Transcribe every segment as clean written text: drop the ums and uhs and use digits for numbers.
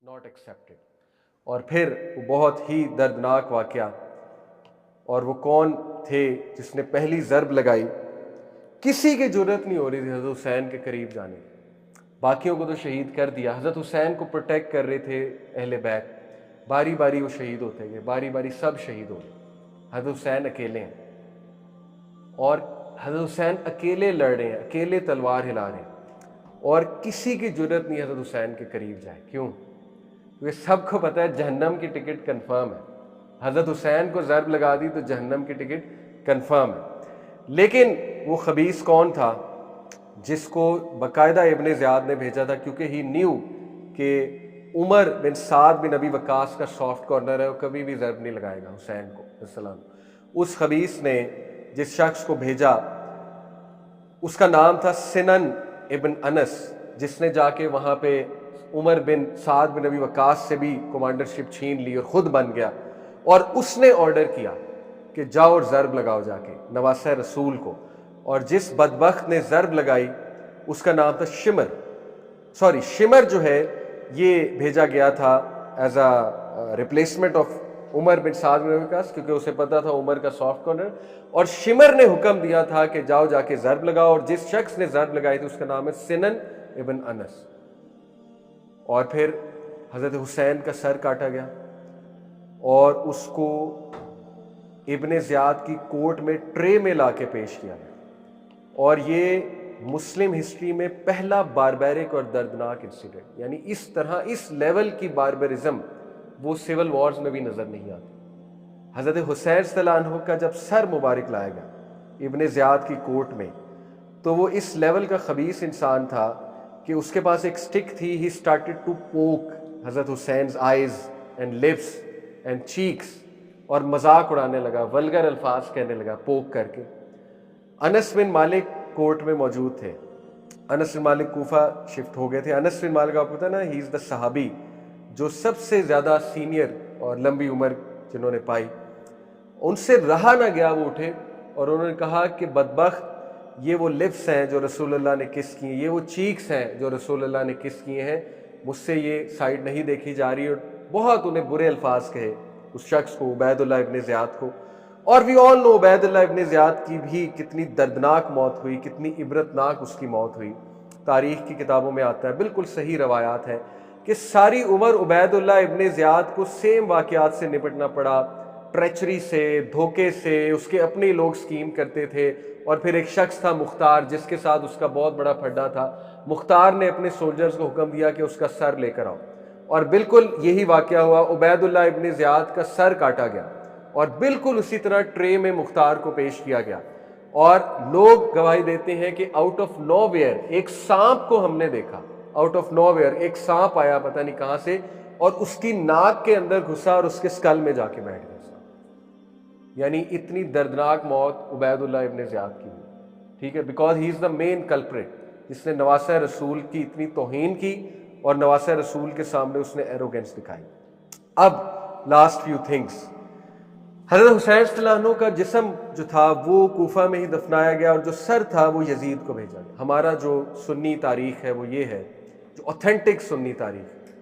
Not accepted. और फिर वो बहुत ही दर्दनाक वाकया, और वो कौन थे जिसने पहली ज़रब लगाई। किसी की जरूरत नहीं हो रही थी हज़रत हुसैन के करीब जाने की, बाकियों को तो शहीद कर दिया। हज़रत हुसैन को प्रोटेक्ट कर रहे थे अहले बैत, बारी बारी वो शहीद होते गए, बारी बारी सब शहीद हो गए। हज़रत हुसैन अकेले हैं, और हज़रत हुसैन अकेले लड़ रहे हैं, अकेले तलवार हिला रहे हैं, और किसी की जरूरत नहीं हज़रत हुसैन के करीब जाए। क्यों? क्योंकि सबको पता है जहन्नम की टिकट कंफर्म है। हज़रत हुसैन को ज़रब लगा दी तो जहन्नम की टिकट कंफर्म है। लेकिन वो खबीस कौन था जिसको बाकायदा इब्ने ज़ियाद ने भेजा था, क्योंकि ही न्यू कि Umar bin Saad bin Abi Waqas का सॉफ्ट कॉर्नर है, वो कभी भी ज़रब नहीं लगाएगा हुसैन को सलाम। उस खबीस ने जिस शख्स को भेजा उसका नाम था सिनन इब्न अनस, जिसने जाके वहाँ पे Umar bin Saad bin Abi Waqas से भी कमांडरशिप छीन ली और ख़ुद बन गया। और उसने ऑर्डर किया कि जाओ और ज़रब लगाओ जाके नवासा रसूल को। और जिस बदबख्त ने ज़रब लगाई उसका नाम था शिमर जो है ये भेजा गया था as a replacement of Umar bin Saad bin Abi Waqqas, क्योंकि उसे पता था उमर का सॉफ्ट कॉर्नर। और शिमर ने हुक्म दिया था कि जाओ जाके ज़रब लगाओ, और जिस शख्स ने ज़रब लगाई थी उसका नाम है सिनन इब्न अनस। और फिर हज़रत हुसैन का सर काटा गया और उसको इब्ने ज़ियाद की कोर्ट में ट्रे में लाके पेश किया गया। और ये मुस्लिम हिस्ट्री में पहला बारबैरिक और दर्दनाक इंसिडेंट, यानी इस तरह इस लेवल की बारबरिज्म वो सिविल वॉर्स में भी नज़र नहीं आती। हज़रत हुसैन सल्लल्लाहु अलैहि वसल्लम का जब सर मुबारक लाया गया इब्ने ज़ियाद की कोर्ट में, तो वो इस लेवल का खबीस इंसान था कि उसके पास एक स्टिक थी। He started to poke Hazrat Hussain's eyes and lips and cheeks, और मजाक उड़ाने लगा, वल्गर अल्फाज कहने लगा पोक करके। अनस बिन मालिक कोर्ट में मौजूद थे। अनस बिन मालिक कूफा शिफ्ट हो गए थे। अनस बिन मालिक आपको पता है ना, ही इज़ द सहाबी जो सबसे ज़्यादा सीनियर और लंबी उम्र जिन्होंने पाई। उनसे रहा ना गया, वो उठे और उन्होंने कहा कि बदबख्त, ये वो लिप्स हैं जो रसूलुल्लाह ने किस किए, ये वो चीक्स हैं जो रसूलुल्लाह ने किस किए हैं, मुझसे ये साइड नहीं देखी जा रही। और बहुत उन्हें बुरे अल्फाज कहे उस शख्स को, उबैदुल्लाह इब्ने ज़ियाद को। और we all know Ubaidullah Ibn Ziyad की भी कितनी दर्दनाक मौत हुई, कितनी इबरतनाक उसकी मौत हुई। तारीख़ की किताबों में आता है, बिल्कुल सही रवायात है कि सारी उम्र उबैदुल्लाह इब्ने ज़ियाद को सेम वाक़यात से निपटना पड़ा, ट्रेचरी से, धोखे से। उसके अपने लोग स्कीम करते थे। और फिर एक शख्स था मुख्तार, जिसके साथ उसका बहुत बड़ा फड्डा था। मुख्तार ने अपने सोल्जर्स को हुक्म दिया कि उसका सर लेकर आओ, और बिल्कुल यही वाक़या हुआ। उबैदुल्लाह इब्ने ज़ियाद का सर काटा गया और बिल्कुल उसी तरह ट्रे में मुख्तार को पेश किया गया। और लोग गवाही देते हैं कि आउट ऑफ नोवेयर एक सांप को हमने देखा। आउट ऑफ नोवेयर एक सांप आया पता नहीं कहां से, और उसकी नाक के अंदर घुसा और उसके स्कल में जाके बैठ गया। यानी इतनी दर्दनाक मौत उबैदुल्लाह इब्ने ज़ियाद की हुई, ठीक है, because he is the main culprit, जिसने नवासा रसूल की इतनी तौहीन की और नवासा रसूल के सामने उसने एरोगेंस दिखाई। अब लास्ट फ्यू थिंग्स, हज़रत हुसैन सल्लल्लाहु अलैहि वसल्लम का जिस्म जो था वो कूफा में ही दफनाया गया, और जो सर था वो यजीद को भेजा गया। हमारा जो सुन्नी तारीख है वो ये है, जो ऑथेंटिक सुन्नी तारीख।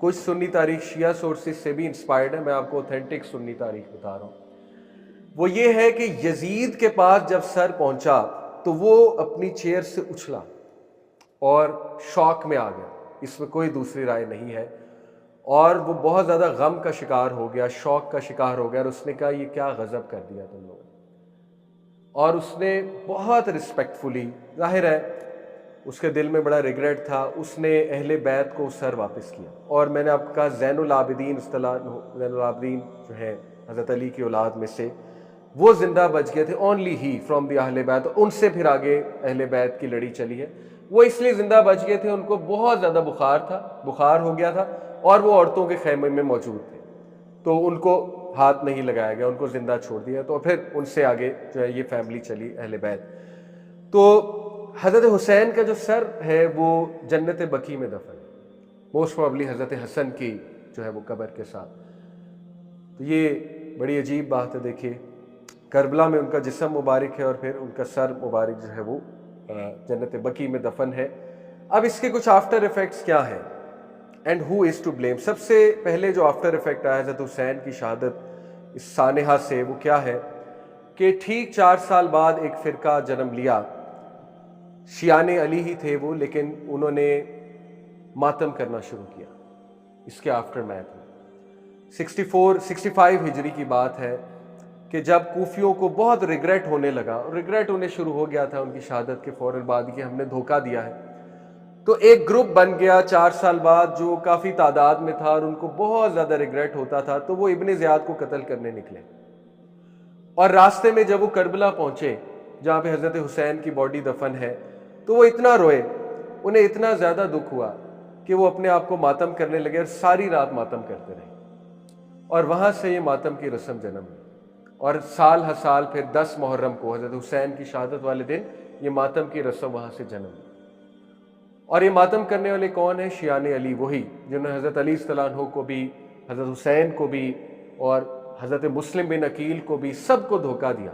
कुछ सुन्नी तारीख शिया सोर्सेज से भी इंस्पायर्ड है, मैं आपको ऑथेंटिक सुन्नी तारीख बता रहा हूँ। वो ये है कि यजीद के पास जब सर पहुंचा तो वो अपनी चेयर से उछला और शौक में आ गया, इसमें कोई दूसरी राय नहीं है। और वो बहुत ज़्यादा गम का शिकार हो गया, शौक का शिकार हो गया, और उसने कहा ये क्या गज़ब कर दिया तुम लोगों ने। और उसने बहुत रिस्पेक्टफुली, जाहिर है उसके दिल में बड़ा रिग्रेट था, उसने अहले बैत को सर वापस किया। और मैंने आपको कहा ज़ैनुल आबिदीन, ज़ैनुल आबिदीन जो है हज़रत अली की औलाद में से, वो जिंदा बच गए थे, ओनली ही फ्रॉम द अहले बैत। उनसे फिर आगे अहले बैत की लड़ी चली है। वो इसलिए जिंदा बच गए थे, उनको बहुत ज़्यादा बुखार हो गया था, और वो औरतों के खैमे में मौजूद थे, तो उनको हाथ नहीं लगाया गया, उनको जिंदा छोड़ दिया। तो फिर उनसे आगे जो है ये फैमिली चली अहले बैत। तो हज़रत हुसैन का जो सर है वो जन्नत बकी में दफन है, मोस्ट प्रॉब्ली हज़रत हसन की जो है वो कब्र के साथ। तो ये बड़ी अजीब बात है। देखिए करबला में उनका जिस्म मुबारक है और फिर उनका सर मुबारक जो है वो जन्नत बकी में दफन है। अब इसके कुछ आफ्टर इफेक्ट्स क्या हैं? And who is to blame. सबसे पहले जो आफ्टर इफेक्ट आया हज़रत हुसैन की शहादत इस सानेहा से, वो क्या है कि ठीक 4 साल बाद एक फ़िरका जन्म लिया। शियाने अली ही थे वो, लेकिन उन्होंने मातम करना शुरू किया इसके आफ्टर मैथ में। 65 हिजरी की बात है कि जब कूफियों को बहुत रिग्रेट होने लगा, और रिग्रेट होने शुरू हो गया था उनकी शहादत के फौरन बाद कि हमने धोखा दिया है, तो एक ग्रुप बन गया 4 साल बाद जो काफ़ी तादाद में था और उनको बहुत ज़्यादा रिग्रेट होता था। तो वो इब्ने ज़ियाद को कत्ल करने निकले, और रास्ते में जब वो करबला पहुंचे जहाँ पे हज़रत हुसैन की बॉडी दफन है, तो वो इतना रोए, उन्हें इतना ज़्यादा दुख हुआ कि वो अपने आप को मातम करने लगे और सारी रात मातम करते रहे। और वहाँ से ये मातम की रस्म जन्म ली, और साल हर साल फिर 10 मुहर्रम को हज़रत हुसैन की शहादत वाले दिन ये मातम की रस्म वहाँ से जन्म ली। और ये मातम करने वाले कौन है? शियाने अली, वही जिन्होंने हज़रत अली रज़ियल्लाहु अन्हु को भी, हज़रत हुसैन को भी और हज़रत मुस्लिम बिन अकील को भी, सबको धोखा दिया।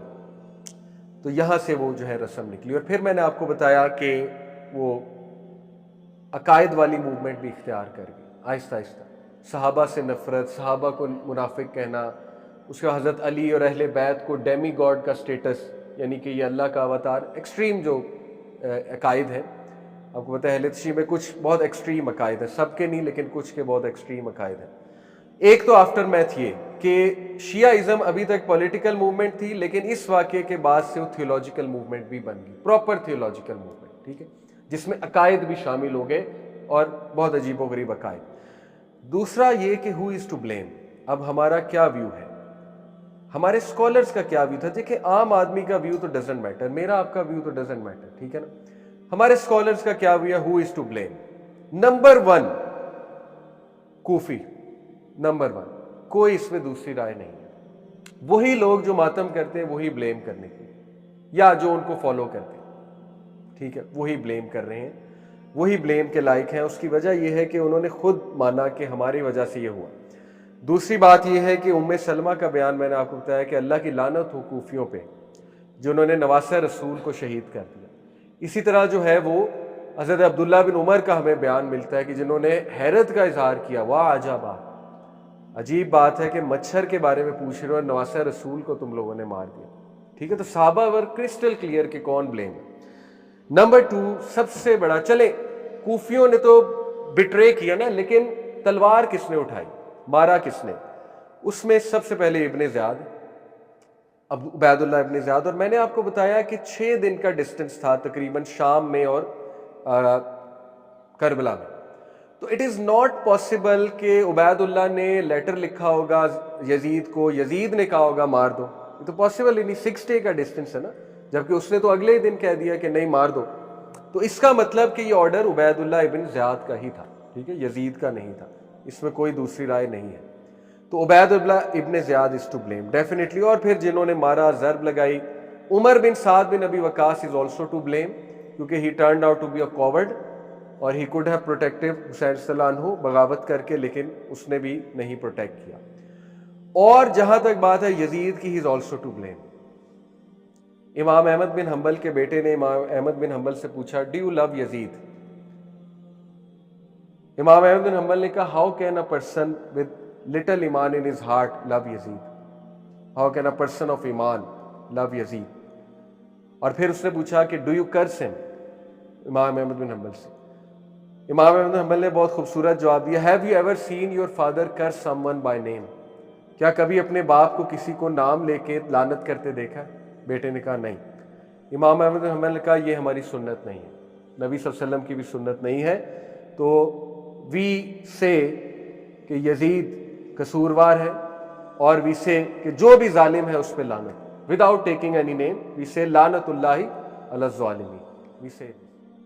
तो यहाँ से वो जो है रस्म निकली। और फिर मैंने आपको बताया कि वो अकायद वाली मूवमेंट भी इख्तियार कर गई आहिस्ता आहिस्ता। सहाबा से नफ़रत, सहाबा को मुनाफिक कहना, उसके बाद हज़रत अली और अहले बैत को डेमी गॉड का स्टेटस, यानी कि ये अल्लाह का अवतार, एक्सट्रीम जो अकायद है। आपको पता है अहले तशय्युअ में कुछ बहुत एक्सट्रीम अकायद है, सबके नहीं लेकिन कुछ के बहुत एक्सट्रीम अकायद है। एक तो आफ्टर मैथ ये कि शियाइज़म अभी तक पॉलिटिकल मूवमेंट थी, लेकिन इस वाक़े के बाद से वो थियोलॉजिकल मूवमेंट भी बन गई, प्रॉपर थियोलॉजिकल मूवमेंट, ठीक है, जिसमें अकायद भी शामिल हो गए और बहुत अजीबोगरीब अकायद। दूसरा ये कि हु इज़ टू ब्लेम। अब हमारा क्या व्यू है, हमारे स्कॉलर्स का क्या व्यू था? देखिए, आम आदमी का व्यू तो डजेंट मैटर, मेरा आपका व्यू तो डजेंट मैटर, ठीक है ना। हमारे स्कॉलर्स का क्या व्यू है? Who is to blame. Number 1 कूफी, नंबर 1, कोई इसमें दूसरी राय नहीं है। वही लोग जो मातम करते हैं वही ब्लेम करने की, या जो उनको फॉलो करते हैं, ठीक है, वही ब्लेम कर रहे हैं, वही ब्लेम के लायक हैं। उसकी वजह यह है कि उन्होंने खुद माना कि हमारी वजह से ये हुआ। दूसरी बात यह है कि उम्मे सलमा का बयान मैंने आपको बताया कि अल्लाह की लानत हो कूफियों पे जिन्होंने नवासा रसूल को शहीद कर दिया। इसी तरह जो है वो हज़रत अब्दुल्ला बिन उमर का हमें बयान मिलता है कि जिन्होंने हैरत का इजहार किया, वाह अजाबा, अजीब बात है कि मच्छर के बारे में पूछ रहे हो और नवासा रसूल को तुम लोगों ने मार दिया, ठीक है। तो सहाबा वर क्रिस्टल क्लियर कि कौन ब्लेम है। नंबर 2 सबसे बड़ा, चले कूफियों ने तो बिट्रे किया ना, लेकिन तलवार किसने उठाई, मारा किसने? उसमें सबसे पहले इब्ने ज़ियाद, अब उबैदुल्लाह इब्ने ज़ियाद। और मैंने आपको बताया कि 6 दिन का डिस्टेंस था तकरीबन शाम में और करबला में। तो इट इज़ नॉट पॉसिबल कि उबैदुल्लाह ने लेटर लिखा होगा यजीद को, यजीद ने कहा होगा मार दो, ये तो पॉसिबल ही नहीं। 6 डे का डिस्टेंस है ना, जबकि उसने तो अगले ही दिन कह दिया कि नहीं मार दो। तो इसका मतलब कि ये ऑर्डर उबैदुल्लाह इब्न ज़ियाद का ही था, ठीक है, यजीद का नहीं था, इसमें कोई दूसरी राय नहीं है। तो Ubaidullah ibn Ziyad is to blame definitely. और फिर जिन्होंने मारा, ज़रब लगाई, Umar bin Saad bin Abi Waqqas is also to blame, क्योंकि he turned out to be a coward और he could have protected Hussain रज़ियल्लाहु अन्हु बगावत करके, लेकिन उसने भी नहीं प्रोटेक्ट किया। और जहां तक बात है यजीद की, he is also to blame. Imam Ahmad bin humble के बेटे ने इमाम अहमद बिन हम्बल से पूछा, डू यू लव यजीद? इमाम अहमद बिन हम्बल ने कहा, how can a person with little ईमान in his heart love Yazid? How can a person of ईमान लव यजीद? और फिर उसने पूछा कि डू यू कर्स हिम? इमाम अहमद बिन हम्बल से। इमाम अहमद बिन हम्बल ने बहुत खूबसूरत जवाब दिया, have you ever seen your father curse someone by name? क्या कभी अपने बाप को किसी को नाम लेके लानत करते देखा? बेटे ने कहा नहीं। इमाम अहमद बिन हम्बल ने कहा, ये हमारी सुन्नत नहीं है, नबी सल्लल्लाहु अलैहि वसल्लम की भी सुन्नत नहीं है। तो वी से कि यजीद कसूरवार है, और वी से कि जो भी जालिम है उस पर लानत, without taking any name, we say लानतुल्लाहि अला ज़ालिमीन, वी से